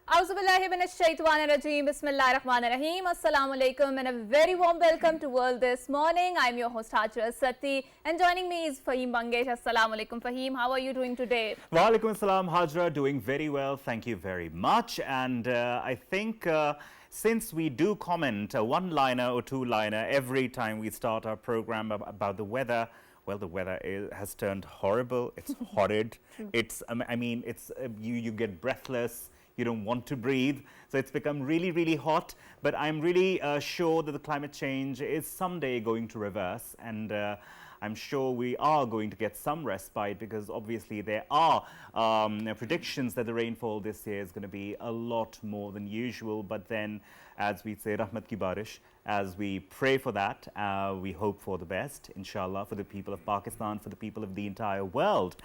Auzubillahiminash-shaytanir-rajeem. Bismillahir-rahmanir-rahim. Assalamu alaikum and a very warm welcome to World This Morning. I'm your host Hajra Sati and joining me is Fahim Bangesh. Assalamu alaikum Fahim. How are you doing today? Wa alaikum assalam Hajra. Doing very well. Thank you very much. And I think since we do comment a one-liner or two-liner every time we start our program about the weather, well, the weather has turned horrible. It's horrid. It's, I mean, it's you get breathless. You don't want to breathe. So it's become really, really hot. But I'm really sure that the climate change is someday going to reverse. And I'm sure we are going to get some respite because obviously there are predictions that the rainfall this year is going to be a lot more than usual. But then, as we say, Rahmat ki barish, as we pray for that, we hope for the best, inshallah, for the people of Pakistan, for the people of the entire world.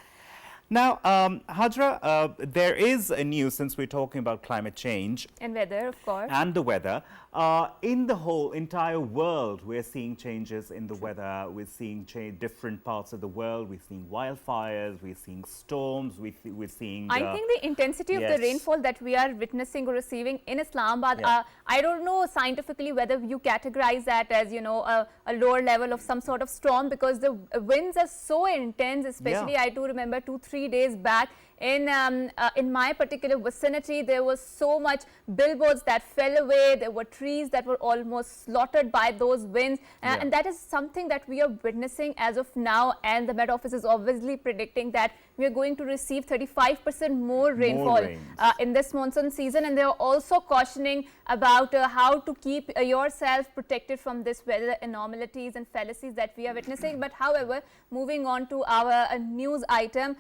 Now, Hajra, there is a news since we're talking about climate change. And weather, of course. And the weather. In the whole entire world, we're seeing changes in the weather. We're seeing different parts of the world. We're seeing wildfires. We're seeing storms. We're seeing... I think the intensity of the rainfall that we are witnessing or receiving in Islamabad, I don't know scientifically whether you categorize that as, you know, a lower level of some sort of storm because the winds are so intense, especially I do remember 2-3 days back in my particular vicinity, there was so much billboards that fell away. There were trees that were almost slaughtered by those winds. And that is something that we are witnessing as of now. And the Met Office is obviously predicting that we are going to receive 35% more rainfall in this monsoon season. And they are also cautioning about how to keep yourself protected from this weather anomalies and fallacies that we are witnessing. But however, moving on to our news item,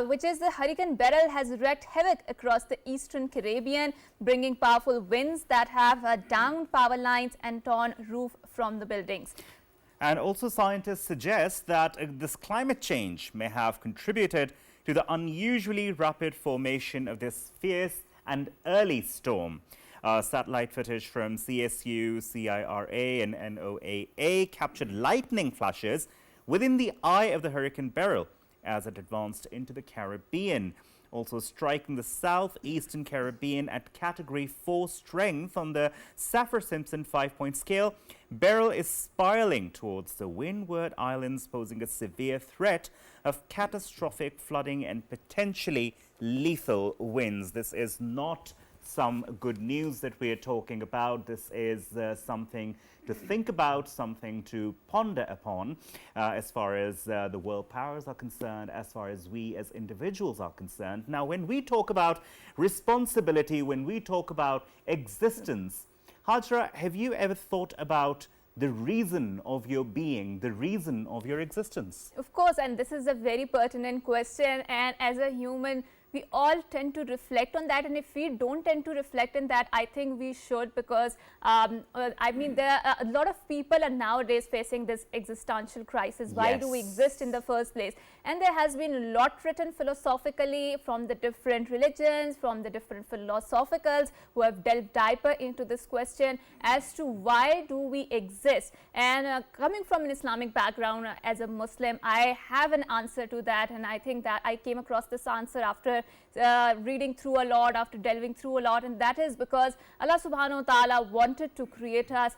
which is the Hurricane Beryl has wreaked havoc across the Eastern Caribbean, bringing powerful winds that have downed power lines and torn roof from the buildings. And also scientists suggest that this climate change may have contributed to the unusually rapid formation of this fierce and early storm. Satellite footage from CSU, CIRA and NOAA captured lightning flashes within the eye of the Hurricane Beryl as it advanced into the Caribbean, also striking the southeastern Caribbean at Category 4 strength on the Saffir-Simpson 5-point scale. Beryl is spiraling towards the Windward Islands, posing a severe threat of catastrophic flooding and potentially lethal winds. This is not some good news that we are talking about. This is something to think about, something to ponder upon as far as the world powers are concerned, as far as we as individuals are concerned. Now, when we talk about responsibility, when we talk about existence, Hajra, have you ever thought about the reason of your being, the reason of your existence? Of course, and this is a very pertinent question, and as a human, we all tend to reflect on that, and if we don't tend to reflect on that, I think we should, because I mean, there are a lot of people are nowadays facing this existential crisis. Why do we exist in the first place? And there has been a lot written philosophically from the different religions, from the different philosophicals who have delved deeper into this question as to why do we exist. And coming from an Islamic background as a Muslim, I have an answer to that, and I think that I came across this answer after reading through a lot, after delving through a lot, and that is because Allah subhanahu wa ta'ala wanted to create us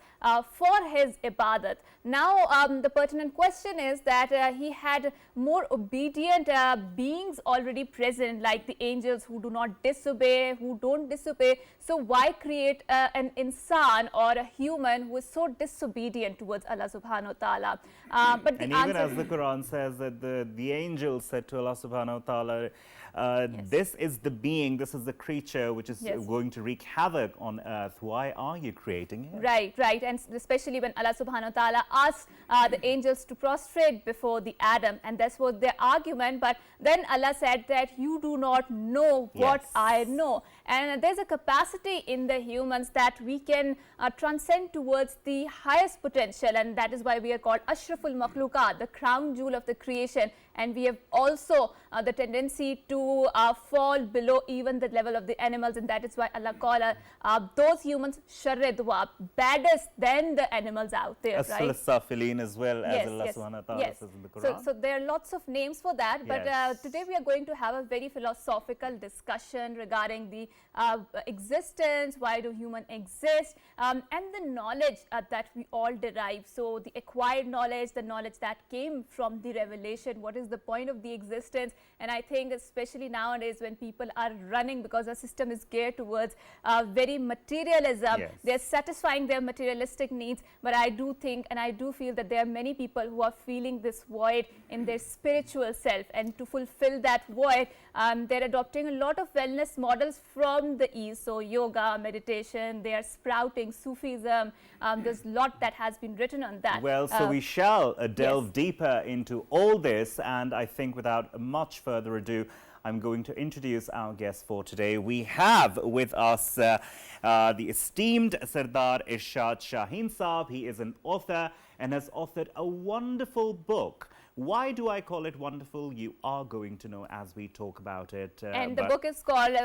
for his ibadat. Now the pertinent question is that he had more obedient beings already present, like the angels who do not disobey, who don't disobey. So why create an insan or a human who is so disobedient towards Allah subhanahu wa ta'ala? But and even as the Quran says that the angels said to Allah subhanahu wa ta'ala, this is the being, this is the creature which is going to wreak havoc on earth. Why are you creating it? Right, right. And especially when Allah subhanahu wa ta'ala asked the angels to prostrate before the Adam, and that was their argument. But then Allah said that you do not know what I know. And there's a capacity in the humans that we can transcend towards the highest potential, and that is why we are called Ashraful Makhluqat, the crown jewel of the creation. and we have also the tendency to fall below even the level of the animals, and that is why Allah called those humans sharre dawab, baddest than the animals out there, right? As well, as Allah subhanahu wa ta'ala says in the Quran. So there are lots of names for that, but today we are going to have a very philosophical discussion regarding the existence, why do humans exist, and the knowledge that we all derive. So the acquired knowledge, the knowledge that came from the revelation, what is the point of the existence. And I think especially nowadays when people are running, because our system is geared towards very materialism, they're satisfying their materialistic needs, but I do think and I do feel that there are many people who are feeling this void in their spiritual self, and to fulfill that void they're adopting a lot of wellness models from the East. So yoga, meditation, they are sprouting Sufism. There's a lot that has been written on that. Well, so we shall delve deeper into all this, and I think without much further ado, I'm going to introduce our guest for today. We have with us the esteemed Sardar Irshad Shaheen Saab. He is an author and has authored a wonderful book. Why do I call it wonderful? You are going to know as we talk about it. And the book is called,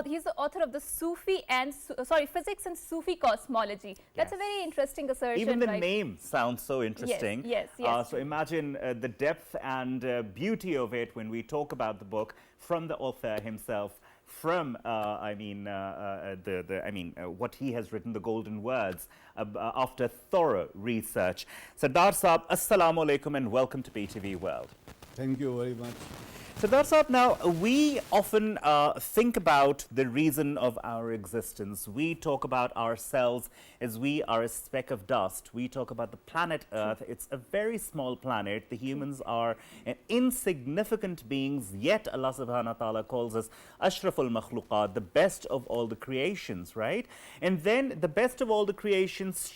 he's the author of the Sufi and, Physics and Sufi Cosmology. That's a very interesting assertion. Even the name sounds so interesting. Yes. So imagine the depth and beauty of it when we talk about the book from the author himself, from what he has written, the golden words, after thorough research. Sardar Saab, Assalamu Alaikum and welcome to PTV World. Thank you very much. Sardar Saab, now we often think about the reason of our existence. We talk about ourselves as we are a speck of dust. We talk about the planet Earth. It's a very small planet. The humans are insignificant beings, yet Allah subhanahu wa ta'ala calls us Ashraful Makhluqat, the best of all the creations, right? And then the best of all the creations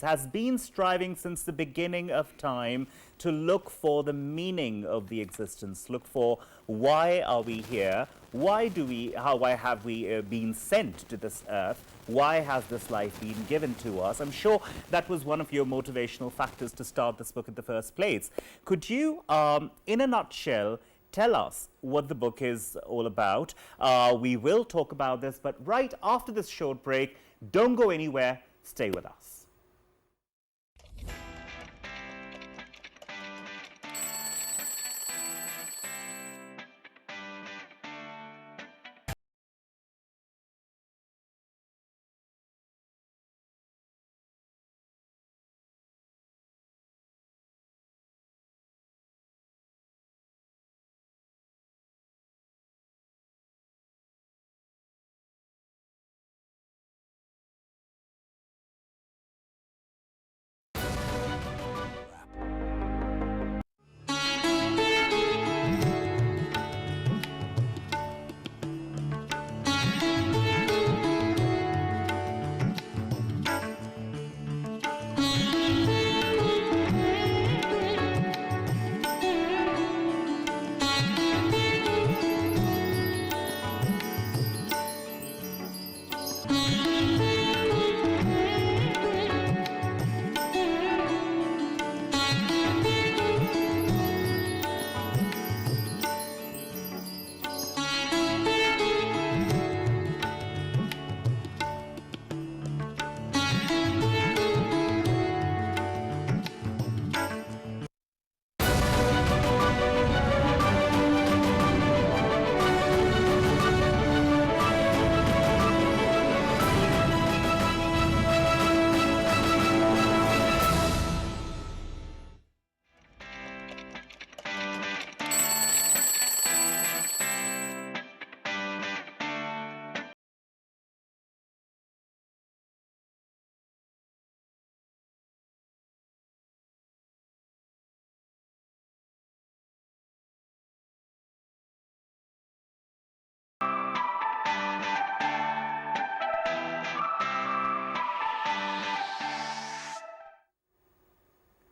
has been striving since the beginning of time to look for the meaning of the existence, look for why are we here, why have we been sent to this earth, why has this life been given to us. I'm sure that was one of your motivational factors to start this book in the first place. Could you, in a nutshell, tell us what the book is all about? We will talk about this, but right after this short break, don't go anywhere, stay with us.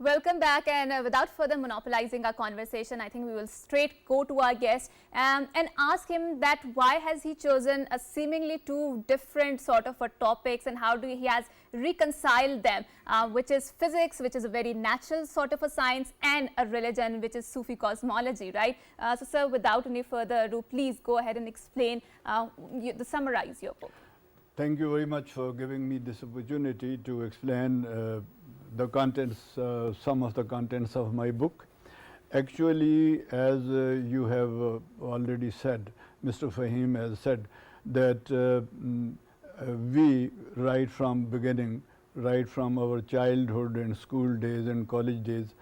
Welcome back, and without further monopolizing our conversation, I think we will straight go to our guest and ask him that why has he chosen a seemingly two different sort of topics, and how he has reconciled them, which is physics, which is a very natural sort of a science, and a religion, which is Sufi cosmology, right? So sir, without any further ado, please go ahead and explain, summarize your book. Thank you very much for giving me this opportunity to explain the contents, some of the contents of my book. Actually, as you have already said, Mr. Fahim has said that we right from beginning, right from our childhood and school days and college days,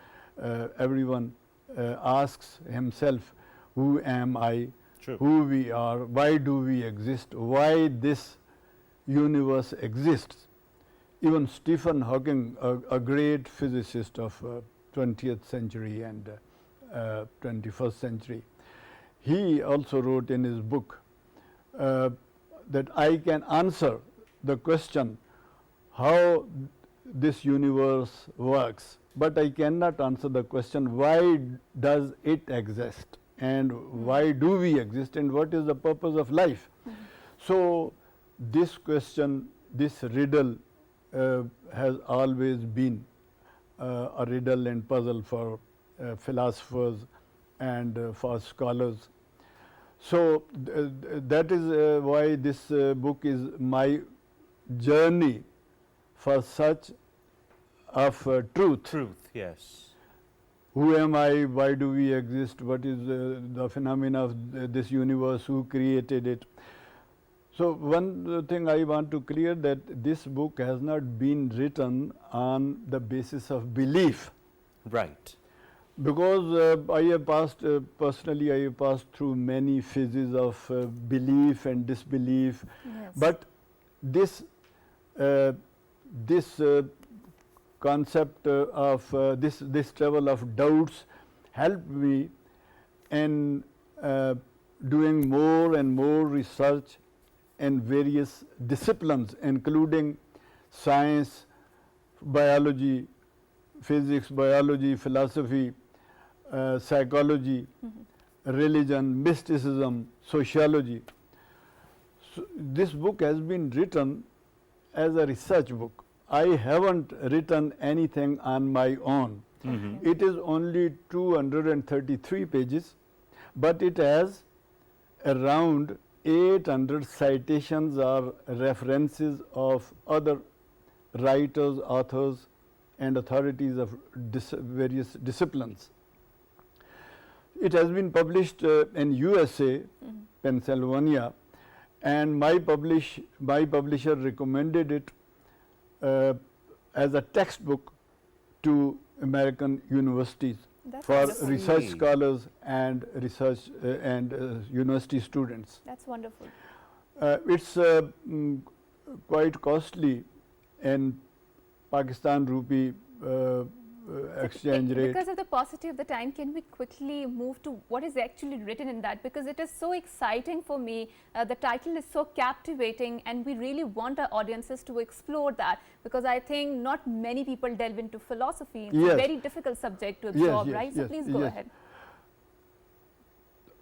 everyone asks himself, who am I, True. who we are, why do we exist, why this universe exists. Even Stephen Hawking, a great physicist of 20th century and 21st century, he also wrote in his book that I can answer the question how this universe works, but I cannot answer the question why does it exist, and why do we exist, and what is the purpose of life. So this question, this riddle has always been a riddle and puzzle for philosophers and for scholars. So that is why this book is my journey for search of truth. Truth, yes. Who am I? Why do we exist? What is the phenomena of this universe? Who created it? So one thing I want to clear, that this book has not been written on the basis of belief. Right. Because I have passed, personally I have passed through many phases of belief and disbelief. Yes. But this concept of this travel of doubts helped me in doing more and more research in various disciplines, including science, biology, physics, biology, philosophy, psychology, religion, mysticism, sociology. So this book has been written as a research book. I haven't written anything on my own. It is only 233 pages, but it has around 800 citations or references of other writers, authors, and authorities of various disciplines. It has been published in USA, Pennsylvania, and my publisher recommended it as a textbook to American universities. That's for wonderful. research scholars and research and university students. That's wonderful. It's quite costly in Pakistan rupee exchange rate. Because of the paucity of the time, can we quickly move to what is actually written in that? Because it is so exciting for me. The title is so captivating, and we really want our audiences to explore that, because I think not many people delve into philosophy. It's Yes. a very difficult subject to absorb, yes, right? So yes, please go yes. ahead.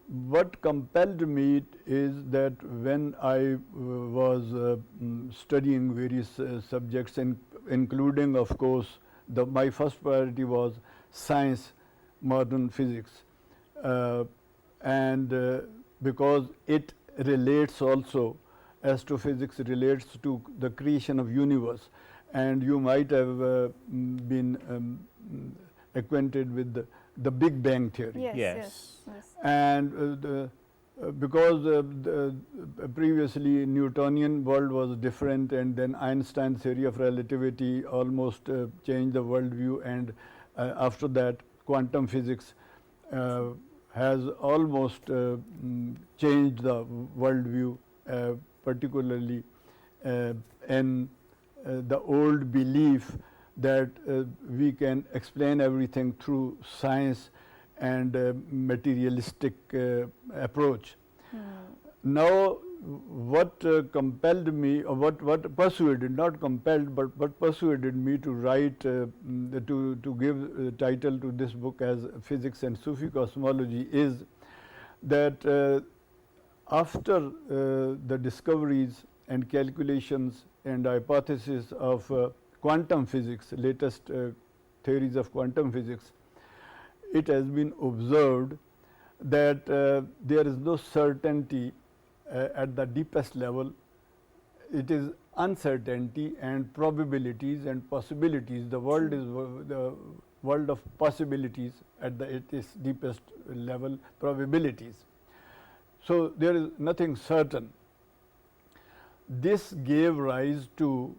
What compelled me is that when I was studying various subjects, including, of course, my first priority was science, modern physics, and because it relates also, astrophysics relates to the creation of universe, and you might have been acquainted with the Big Bang theory. Yes, Yes. yes, yes. And because previously Newtonian world was different, and then Einstein's theory of relativity almost changed the worldview, and after that quantum physics has almost changed the worldview, particularly in the old belief that we can explain everything through science and materialistic approach. Now what compelled me, or what persuaded, not compelled, but what persuaded me to write, to give title to this book as Physics and Sufi Cosmology is that after the discoveries and calculations and hypotheses of quantum physics, latest theories of quantum physics, it has been observed that there is no certainty at the deepest level. It is uncertainty and probabilities and possibilities. The world is the world of possibilities at its deepest level, probabilities. So, there is nothing certain. This gave rise to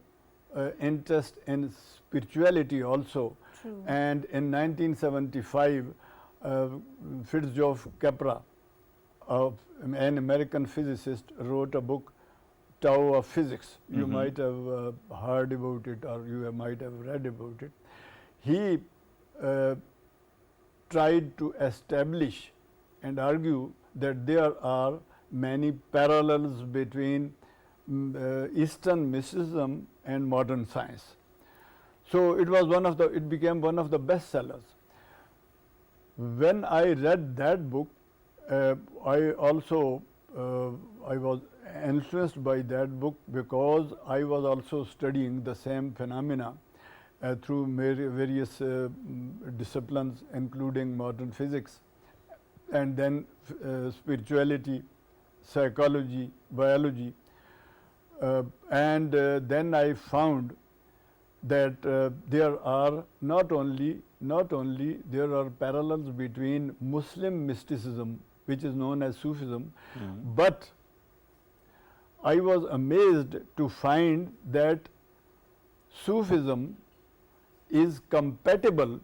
interest in spirituality also. True. And in 1975, Fitzgerald Capra, an American physicist, wrote a book, Tao of Physics. You might have heard about it, or you might have read about it. He tried to establish and argue that there are many parallels between Eastern mysticism and modern science. So, it became one of the bestsellers. When I read that book, I also I was influenced by that book, because I was also studying the same phenomena through various disciplines, including modern physics, and then spirituality, psychology, biology, and then I found that there are not only there are parallels between Muslim mysticism, which is known as Sufism, but I was amazed to find that Sufism is compatible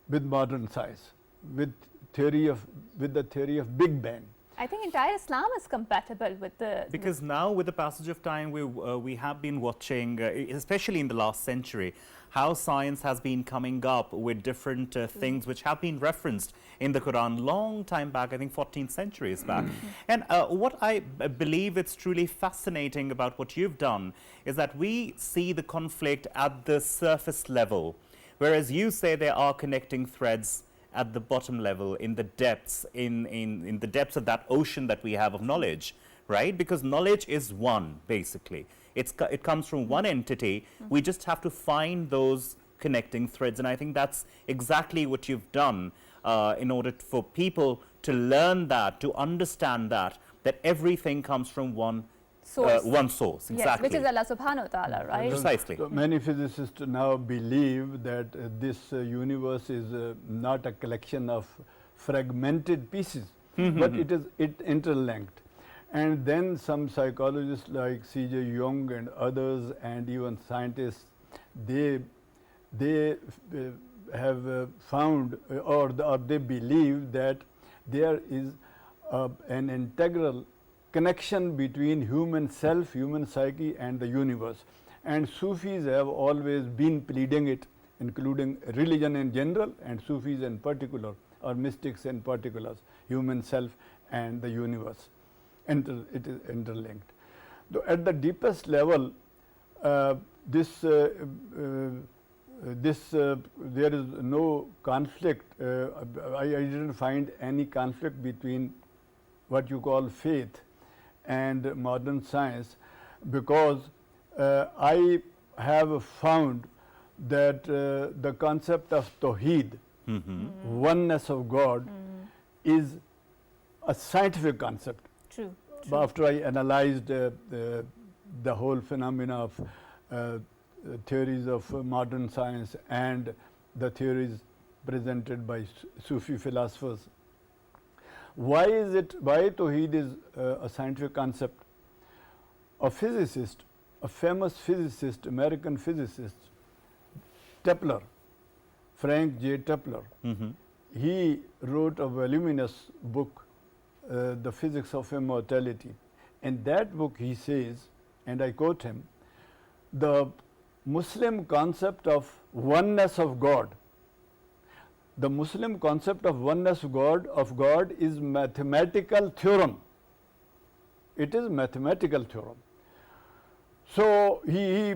with modern science, with the theory of Big Bang. I think entire Islam is compatible with the. Because now, with the passage of time, we have been watching, especially in the last century, how science has been coming up with different things which have been referenced in the Quran long time back, I think 14 centuries back. And what I believe it's truly fascinating about what you've done is that we see the conflict at the surface level, whereas you say there are connecting threads at the bottom level, in the depths, in the depths of that ocean that we have of knowledge, right? Because knowledge is one, basically. It comes from one entity. We just have to find those connecting threads, and I think that's exactly what you've done in order for people to learn that, to understand that everything comes from one source, exactly. Yes, which is Allah subhanahu wa ta'ala, right? Precisely. So many physicists now believe that this universe is not a collection of fragmented pieces, but it is interlinked. And then some psychologists like C.J. Jung and others, and even scientists, they have found, or they believe that there is an integral connection between human self, human psyche, and the universe. And Sufis have always been pleading it, including religion in general and Sufis in particular, or mystics in particular, human self and the universe. It is interlinked. Though at the deepest level, there is no conflict. I didn't find any conflict between what you call faith and modern science, because I have found that the concept of Tawheed, oneness of God, is a scientific concept. True. After I analyzed the whole phenomena of theories of modern science and the theories presented by Sufi philosophers. Why Tawheed is a scientific concept? A physicist, a famous physicist, American physicist, Kepler, Frank J. Kepler, he wrote a voluminous book, The Physics of Immortality. In that book he says, and I quote him, the Muslim concept of oneness of God, the Muslim concept of oneness of God is mathematical theorem. it is mathematical theorem. So he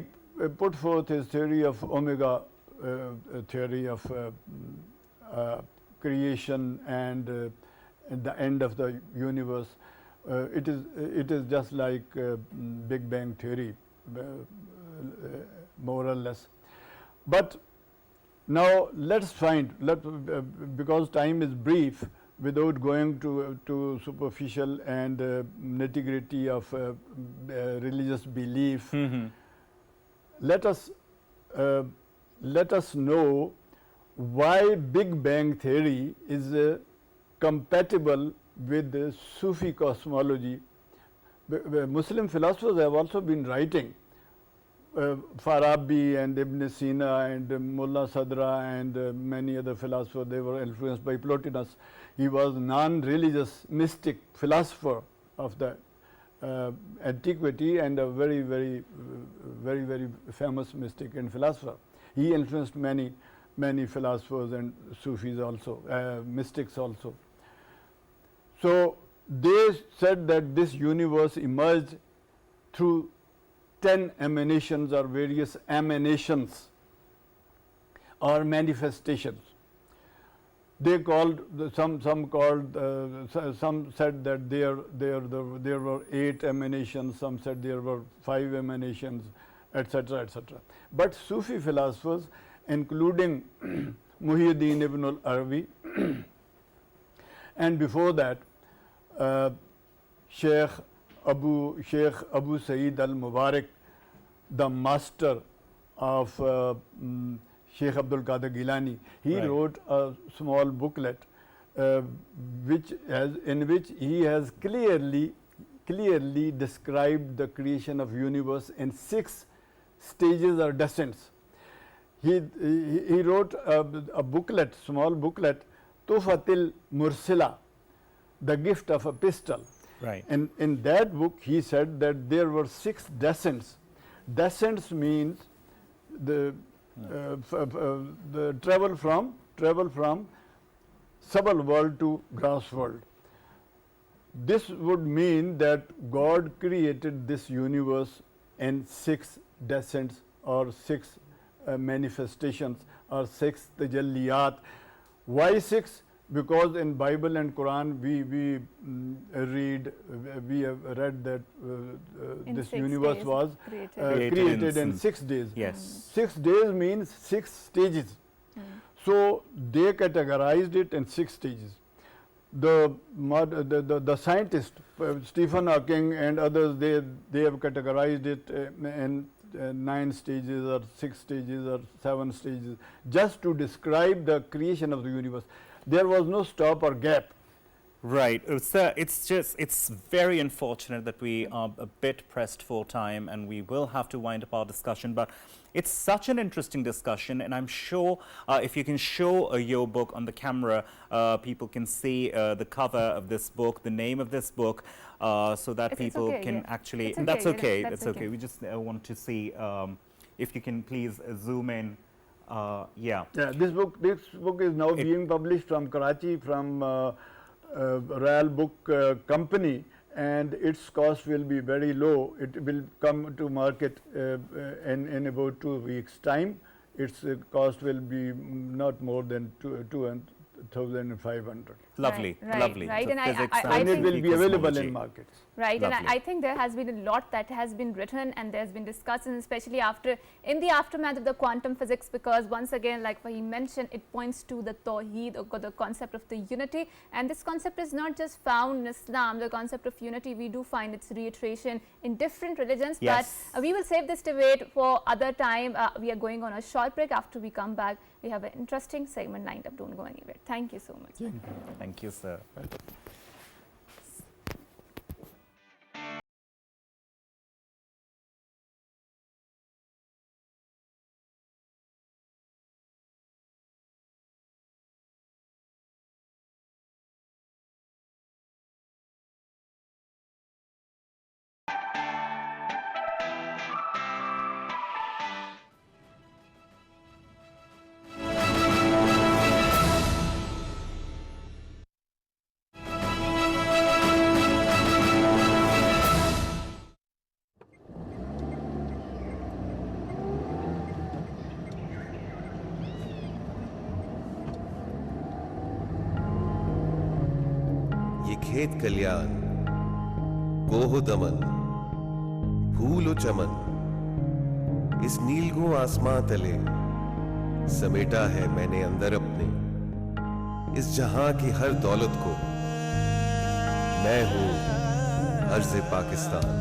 put forth his theory of omega, theory of creation and the end of the universe. It is just like Big Bang theory, more or less. But now let's find, because time is brief, without going to superficial and nitty-gritty of religious belief, let us know why Big Bang theory is compatible with the Sufi cosmology. Muslim philosophers have also been writing. Farabi and Ibn Sina and Mullah Sadra and many other philosophers, they were influenced by Plotinus. He was non-religious mystic philosopher of the antiquity and a very famous mystic and philosopher. He influenced many philosophers and Sufis also, mystics also. So they said that this universe emerged through 10 emanations or various emanations or manifestations. They called some said that there were 8 emanations, some said there were 5 emanations, etc., etc. But Sufi philosophers, including Muhyiddin ibn al-Arabi and before that Sheikh Abu Sayyid al-Mubarak, the master of Sheikh Abdul Qadir Gilani, he wrote a small booklet in which he has clearly described the creation of universe in 6 stages or descents. He wrote a booklet, small booklet, Tufatil Mursila, the gift of a pistol. Right. And in that book he said that there were 6 descents. Descents means the travel from subtle world to gross world. This would mean that God created this universe in 6 descents or 6 manifestations or 6 tajalliyat. Why 6? Because in Bible and Quran we have read that this universe was created in 6 days. Yes. 6 days means 6 stages. So they categorized it in 6 stages. The scientists, Stephen Hawking and others, they have categorized it in 9 stages or 6 stages or 7 stages, just to describe the creation of the universe. There was no stop or gap. Right. Sir, it's very unfortunate that we are a bit pressed for time and we will have to wind up our discussion, but it's such an interesting discussion, and I'm sure if you can show your book on the camera, people can see the cover of this book, the name of this book, so that people can actually, and that's okay, that's okay. We just want to see if you can please zoom in. Yeah, this book is now being published from Karachi, from Royal Book Company, and its cost will be very low. It will come to market in about 2 weeks' time. Its cost will be not more than 2,500. Lovely, lovely. Right, So and And it will be available in markets. Right, Lovely. and I think there has been a lot that has been written and there's been discussion, especially in the aftermath of the quantum physics, because once again, like he mentioned, it points to the Tawheed, or the concept of the unity, and this concept is not just found in Islam. The concept of unity, we do find its reiteration in different religions, Yes. but we will save this debate for other time. We are going on a short break. After we come back, we have an interesting segment lined up. Don't go anywhere. Thank you so much. Thank you, sir. खेत कल्याण गोह दमन फूल चमन इस नीलगो आसमां तले समेटा है मैंने अंदर अपने इस जहां की हर दौलत को मैं हूं अर्ज़ Pakistan.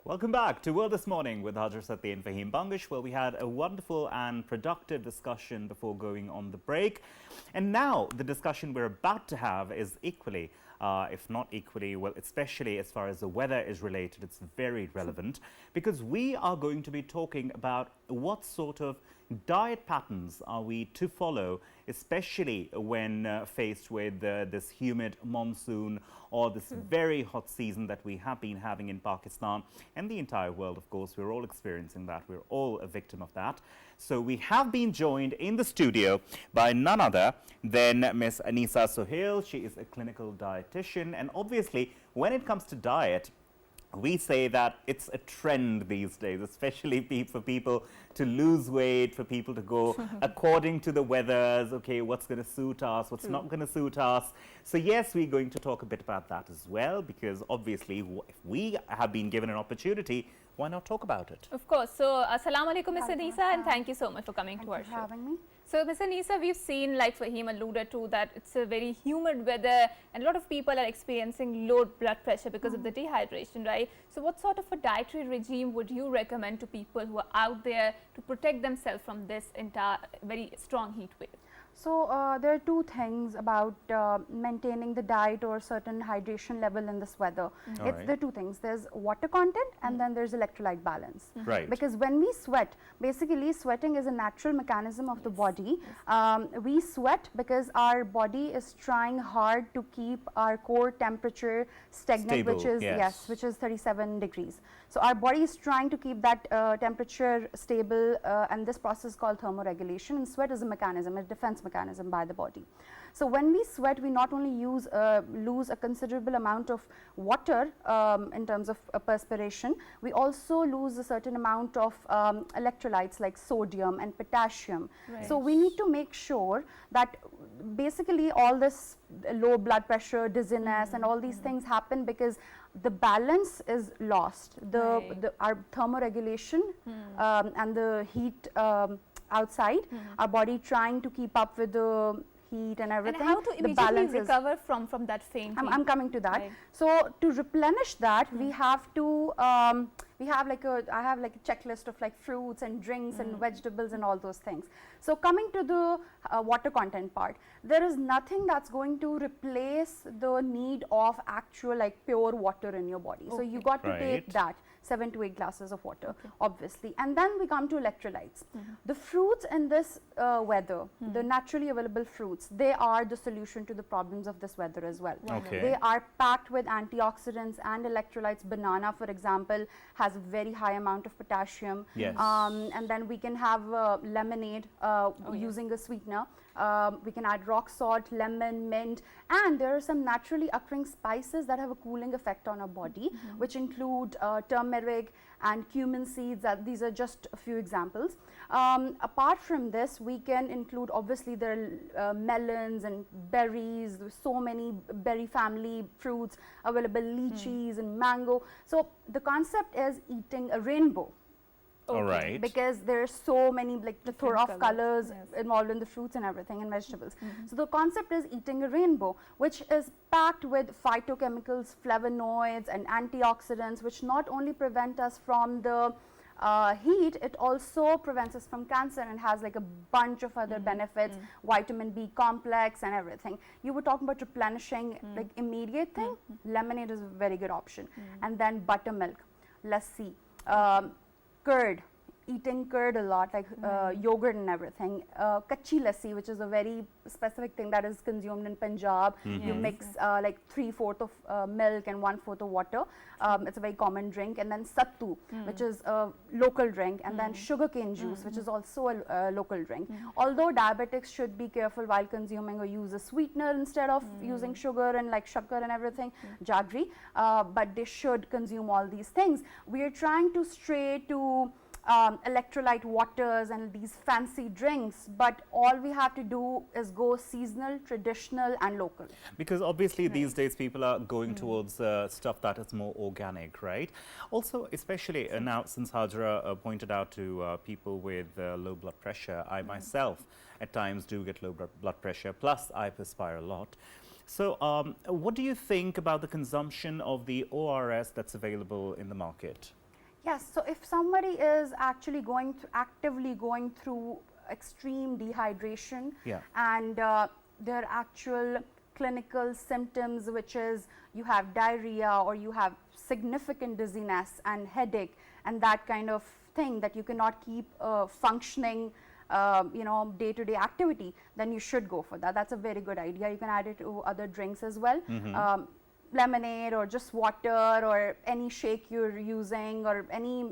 Welcome back to World This Morning with Hajar Sati and Fahim Bangish, where we had a wonderful and productive discussion before going on the break. And now the discussion we're about to have is equally, if not equally, well, especially as far as the weather is related, it's very relevant because we are going to be talking about what sort of diet patterns are we to follow, especially when faced with this humid monsoon or this very hot season that we have been having in Pakistan and the entire world. Of course, we're all experiencing that. We're all a victim of that. So we have been joined in the studio by none other than Ms. Anisa Sohail. She is a clinical dietitian, and obviously when it comes to diet, we say that it's a trend these days, especially for people to lose weight, for people to go according to the weathers, okay, what's going to suit us, what's not going to suit us. So yes, we're going to talk a bit about that as well, because obviously if we have been given an opportunity, why not talk about it? Of course. So, Assalamu alaikum, Ms. Anisa, and thank you so much for coming to our show. Thank you for having me. So, Ms. Anisa, we've seen, like Fahim alluded to, that it's a very humid weather and a lot of people are experiencing low blood pressure because of the dehydration, right? So, what sort of a dietary regime would you recommend to people who are out there to protect themselves from this entire very strong heat wave? So, there are two things about maintaining the diet or certain hydration level in this weather. There are two things. There's water content and then there's electrolyte balance. Right. Because when we sweat, basically sweating is a natural mechanism of the body. We sweat because our body is trying hard to keep our core temperature stagnant, Stable, which is yes. which is 37 degrees. So, our body is trying to keep that temperature stable, and this process is called thermoregulation, and sweat is a mechanism, a defense mechanism by the body. So, when we sweat, we not only lose a considerable amount of water in terms of perspiration, we also lose a certain amount of electrolytes like sodium and potassium. Right. So, we need to make sure that basically all this low blood pressure, dizziness and all these things happen because the balance is lost. Our thermoregulation and the heat outside, our body trying to keep up with the heat and everything. And how to immediately recover from that faint heat? I'm coming to that. Right. So, to replenish that, we have to I have like a checklist of like fruits and drinks and vegetables and all those things. So, coming to the water content part, there is nothing that's going to replace the need of actual like pure water in your body. So, you got to take that 7 to 8 glasses of water, obviously. And then we come to electrolytes. The fruits in this weather, the naturally available fruits, they are the solution to the problems of this weather as well. Okay. They are packed with antioxidants and electrolytes. Banana, for example, has a very high amount of potassium. Yes. And then we can have lemonade using a sweetener. We can add rock salt, lemon, mint, and there are some naturally occurring spices that have a cooling effect on our body, which include turmeric and cumin seeds. These are just a few examples. Apart from this, we can include, obviously there are melons and berries, so many berry family fruits available, lychees and mango. So the concept is eating a rainbow. All right. Because there are so many like plethora of colors yes. involved in the fruits and everything and vegetables. So the concept is eating a rainbow, which is packed with phytochemicals, flavonoids and antioxidants, which not only prevent us from the heat, it also prevents us from cancer and has like a bunch of other benefits, vitamin B complex and everything. You were talking about replenishing like immediate thing, lemonade is a very good option. And then buttermilk, lassi, curd, eating curd a lot, like yogurt and everything. Kachi lassi, which is a very specific thing that is consumed in Punjab. You mix like 3/4 of milk and 1/4 of water. It's a very common drink. And then sattu, which is a local drink. And then sugarcane juice, which is also a local drink. Although diabetics should be careful while consuming or use a sweetener instead of using sugar and like shakkar and everything, jaggery, but they should consume all these things. We are trying to stray to electrolyte waters and these fancy drinks, but all we have to do is go seasonal, traditional and local. Because obviously these days people are going towards stuff that is more organic, right? Also, especially now since Hajra pointed out to people with low blood pressure, I myself at times do get low blood pressure, plus I perspire a lot. So what do you think about the consumption of the ORS that's available in the market? Yes, so if somebody is actually actively going through extreme dehydration and their actual clinical symptoms, which is you have diarrhea or you have significant dizziness and headache and that kind of thing that you cannot keep functioning day-to-day activity, then you should go for that. That's a very good idea. You can add it to other drinks as well. lemonade or just water or any shake you're using or any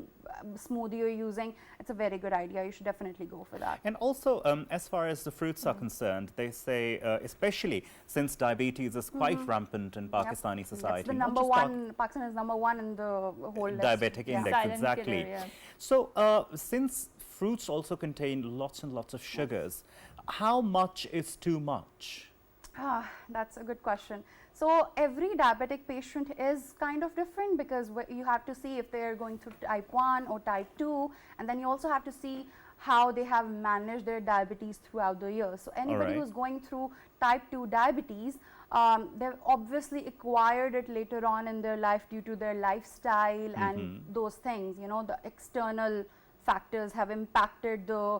smoothie you're using, it's a very good idea. You should definitely go for that. And also, as far as the fruits are concerned, they say, especially since diabetes is quite rampant in Pakistani society. It's the not number just one, Pakistan is number one in the whole list. diabetic Yeah. index, Silent exactly. killer, yeah. So, since fruits also contain lots and lots of sugars, how much is too much? That's a good question. So every diabetic patient is kind of different because you have to see if they're going through type 1 or type 2, and then you also have to see how they have managed their diabetes throughout the year. So anybody right. who's going through type 2 diabetes, they've obviously acquired it later on in their life due to their lifestyle and those things, you know, the external factors have impacted the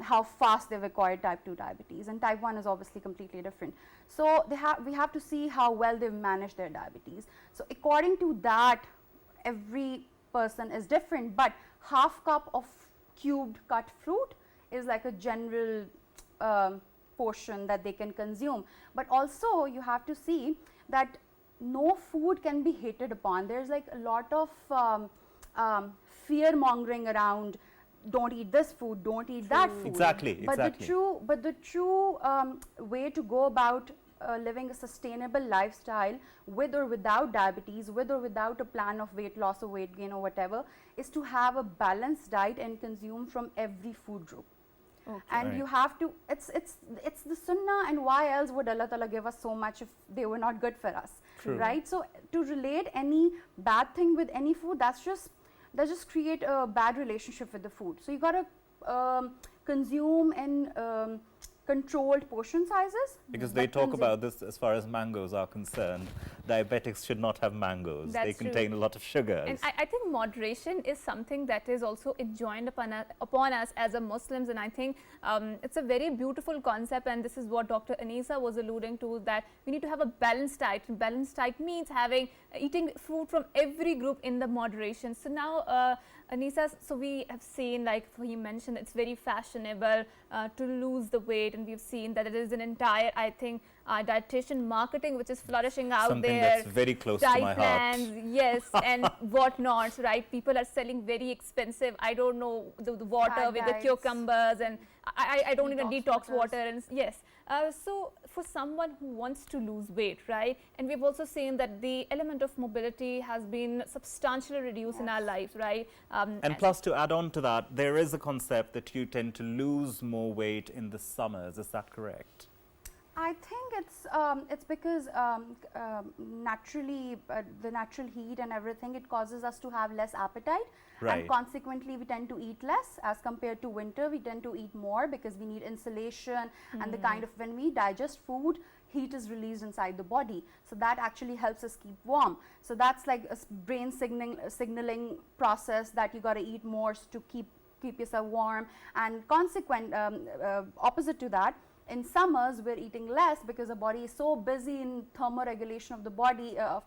how fast they've acquired type 2 diabetes, and type 1 is obviously completely different. So we have to see how well they've managed their diabetes. So according to that, every person is different, but half cup of cubed cut fruit is like a general portion that they can consume. But also you have to see that no food can be hated upon. There's like a lot of fear mongering around, don't eat this food, don't eat that food. Exactly, But exactly. the true way to go about living a sustainable lifestyle with or without diabetes, with or without a plan of weight loss or weight gain or whatever, is to have a balanced diet and consume from every food group. Okay. And Right. you have to, it's the sunnah, and why else would Allah Ta'ala give us so much if they were not good for us, True. right? So to relate any bad thing with any food, that just create a bad relationship with the food. So you got to consume in controlled portion sizes. Because they but talk consume- about this as far as mangoes are concerned. Diabetics should not have mangoes. They That's true. contain a lot of sugars. And I think moderation is something that is also enjoined upon us as a Muslims, and I think it's a very beautiful concept, and this is what Dr. Anisa was alluding to, that we need to have a balanced diet. And balanced diet means eating food from every group in the moderation. So now, Anisa, so we have seen, like you mentioned, it's very fashionable to lose the weight, and we've seen that there is an entire, I think, dietitian marketing which is flourishing out Something there. that's very close to Diet my heart. plans, yes, and whatnot, right? People are selling very expensive, I don't know, the water Fad with the diets. cucumbers, and I don't need a Detox detox waters. water, and yes. So for someone who wants to lose weight, right, and we've also seen that the element of mobility has been substantially reduced in our lives, right? And plus, to add on to that, there is a concept that you tend to lose more weight in the summers. Is that correct? I think it's because naturally the natural heat and everything, it causes us to have less appetite, Right. and consequently we tend to eat less as compared to winter. We tend to eat more because we need insulation, and the kind of, when we digest food, heat is released inside the body, so that actually helps us keep warm. So that's like a brain signaling process that you got to eat more to keep yourself warm. And consequent opposite to that, in summers we're eating less because the body is so busy in thermoregulation of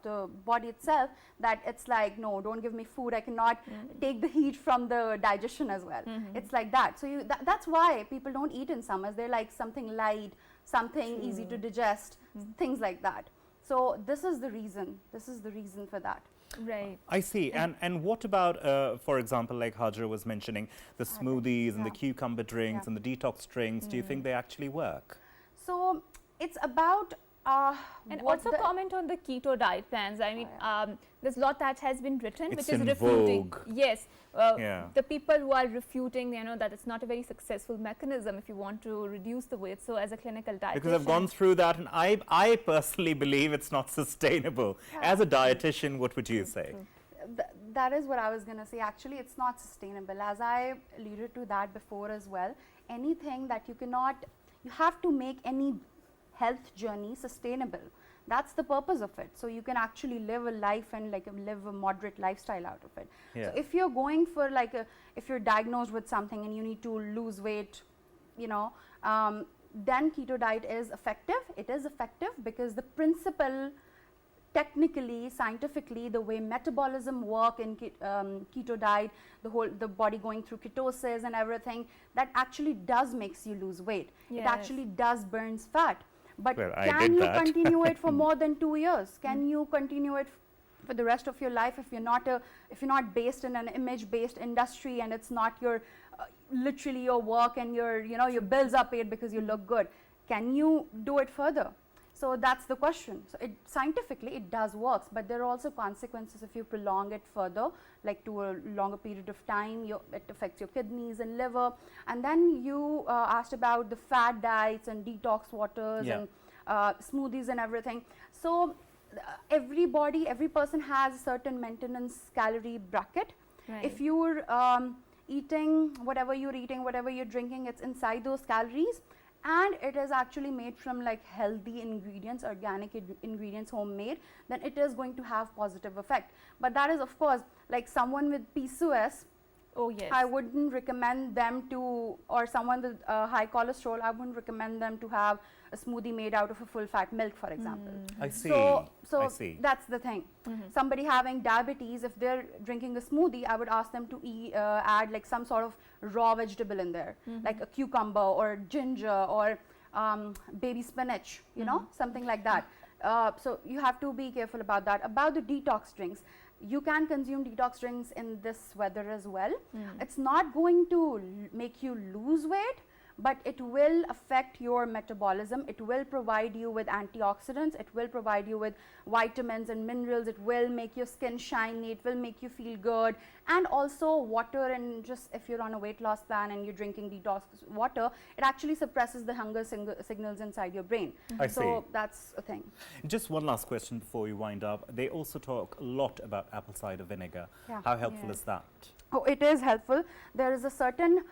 the body itself, that it's like, no, don't give me food, I cannot take the heat from the digestion as well. It's like that. So that's why people don't eat in summers. They're like something light, something easy to digest, things like that. So this is the reason for that. Right. I see. And what about, for example, like Hajra was mentioning, the smoothies and the yeah. cucumber drinks and the detox drinks? Do you think they actually work? So it's about And what also the- comment on the keto diet plans. I mean, there's a lot that has been written, It's which is in refuting. vogue. Yes, Yeah. the people who are refuting, that it's not a very successful mechanism if you want to reduce the weight. So as a clinical dietitian, Because I've gone through that, and I personally believe it's not sustainable. As a dietitian, what would you say? that is what I was going to say. Actually, it's not sustainable. As I alluded to that before as well, anything that you have to make any health journey sustainable. That's the purpose of it. So you can actually live a life and live a moderate lifestyle out of it. Yeah. So if you're going for if you're diagnosed with something and you need to lose weight, then keto diet is effective. It is effective because the principle, technically, scientifically, the way metabolism work in keto diet, the body going through ketosis and everything, that actually does makes you lose weight. It Yes. actually does burns fat. But Well, I can did you that. continue it for more than 2 years? Can you continue it for the rest of your life if you're not based in an image-based industry and it's not your literally your work and your bills are paid because you look good? Can you do it further? So that's the question. So scientifically it does works, but there are also consequences if you prolong it further, like to a longer period of time. It affects your kidneys and liver. And then you asked about the fat diets and detox waters and smoothies and everything. So every person has a certain maintenance calorie bracket. Right. If you're eating, whatever you're drinking, it's inside those calories. And it is actually made from like healthy ingredients, organic ingredients, homemade, then it is going to have positive effect. But that is, of course, like someone with PCOS, Oh yes. I wouldn't recommend them to, or someone with high cholesterol, I wouldn't recommend them to have a smoothie made out of a full fat milk, for example. I see. So I see. that's the thing. Somebody having diabetes, if they're drinking a smoothie, I would ask them to add like some sort of raw vegetable in there, like a cucumber or ginger or baby spinach, something like that. So you have to be careful about that. About the detox drinks, you can consume detox drinks in this weather as well. It's not going to make you lose weight, but it will affect your metabolism. It will provide you with antioxidants. It will provide you with vitamins and minerals. It will make your skin shiny. It will make you feel good. And also water, and just if you're on a weight loss plan and you're drinking detox water, it actually suppresses the hunger signals inside your brain. I so see. that's a thing. Just one last question before we wind up. They also talk a lot about apple cider vinegar. Yeah. How helpful is that? Oh, it is helpful. There is a certain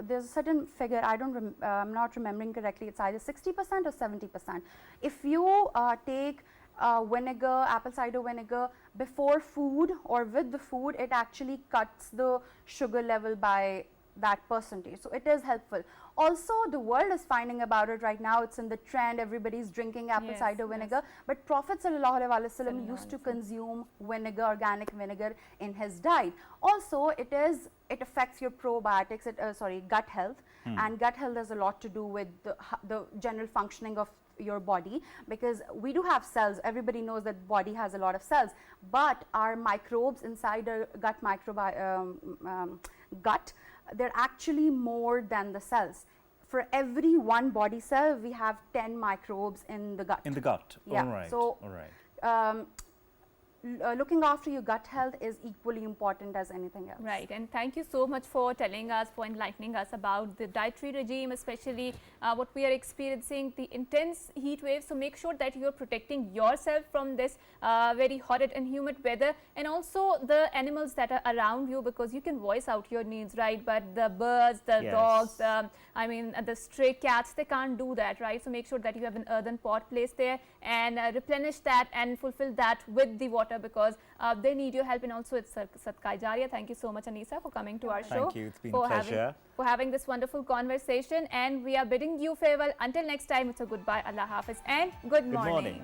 there's a certain figure, I'm not remembering correctly, it's either 60% or 70%. If you take vinegar, apple cider vinegar before food or with the food, it actually cuts the sugar level by that percentage. So it is helpful. Also, the world is finding about it right now. It's in the trend. Everybody's drinking apple cider vinegar. But Prophet ﷺ used to consume vinegar, organic vinegar, in his diet. Also, it affects your probiotics, gut health. And gut health has a lot to do with the general functioning of your body, because we do have cells. Everybody knows that body has a lot of cells, but our microbes inside our gut, they're actually more than the cells. For every one body cell, we have 10 microbes in the gut. In the gut. Yeah. All right. So, all right. Looking after your gut health is equally important as anything else. Right, and thank you so much for telling us, for enlightening us about the dietary regime, especially what we are experiencing, the intense heat waves. So make sure that you are protecting yourself from this very hot and humid weather, and also the animals that are around you, because you can voice out your needs, right? But the birds, the dogs, the stray cats, they can't do that, right? So make sure that you have an earthen pot placed there and replenish that and fulfill that with the water, because they need your help, and also it's Sadqa Jariya. Thank you so much, Anisa, for coming to our show. Thank you. It's been a pleasure. For having this wonderful conversation, and we are bidding you farewell. Until next time, it's a goodbye, Allah Hafiz, and good morning.